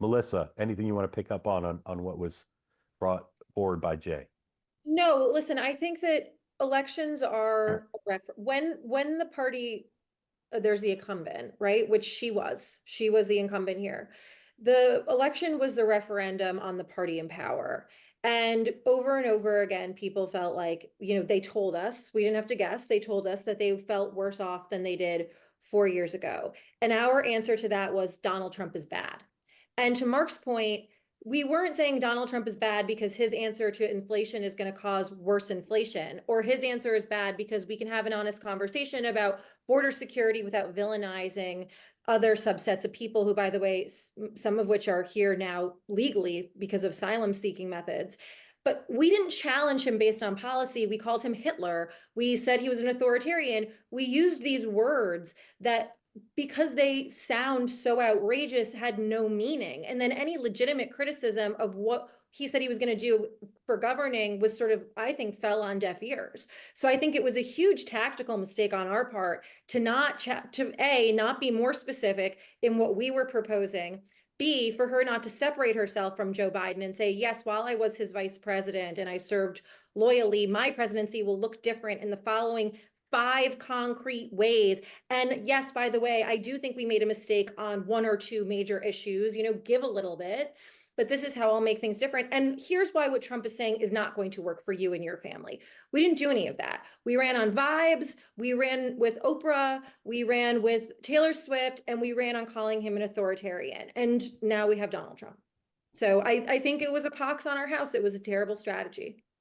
Melissa, anything you want to pick up on what was brought forward by Jay? No, listen, I think that elections are when the party there's the incumbent, right? Which she was. She was the incumbent here. The election was the referendum on the party in power. And over again, people felt like, they told us, we didn't have to guess, they told us that they felt worse off than they did 4 years ago. And our answer to that was Donald Trump is bad. And to Mark's point, we weren't saying Donald Trump is bad because his answer to inflation is going to cause worse inflation, or his answer is bad because we can have an honest conversation about border security without villainizing other subsets of people who, by the way, some of which are here now legally because of asylum seeking methods. But we didn't challenge him based on policy. We called him Hitler. We said he was an authoritarian. We used these words that because they sound so outrageous had no meaning. And then any legitimate criticism of what he said he was going to do for governing was sort of, I think, fell on deaf ears. So I think it was a huge tactical mistake on our part to not be more specific in what we were proposing. B, for her not to separate herself from Joe Biden and say, yes, while I was his vice president and I served loyally, my presidency will look different in the following 5 concrete ways. And yes, by the way, I do think we made a mistake on 1 or 2 major issues, give a little bit, but this is how I'll make things different. And here's why what Trump is saying is not going to work for you and your family. We didn't do any of that. We ran on vibes. We ran with Oprah. We ran with Taylor Swift, and we ran on calling him an authoritarian. And now we have Donald Trump. So I think it was a pox on our house. It was a terrible strategy.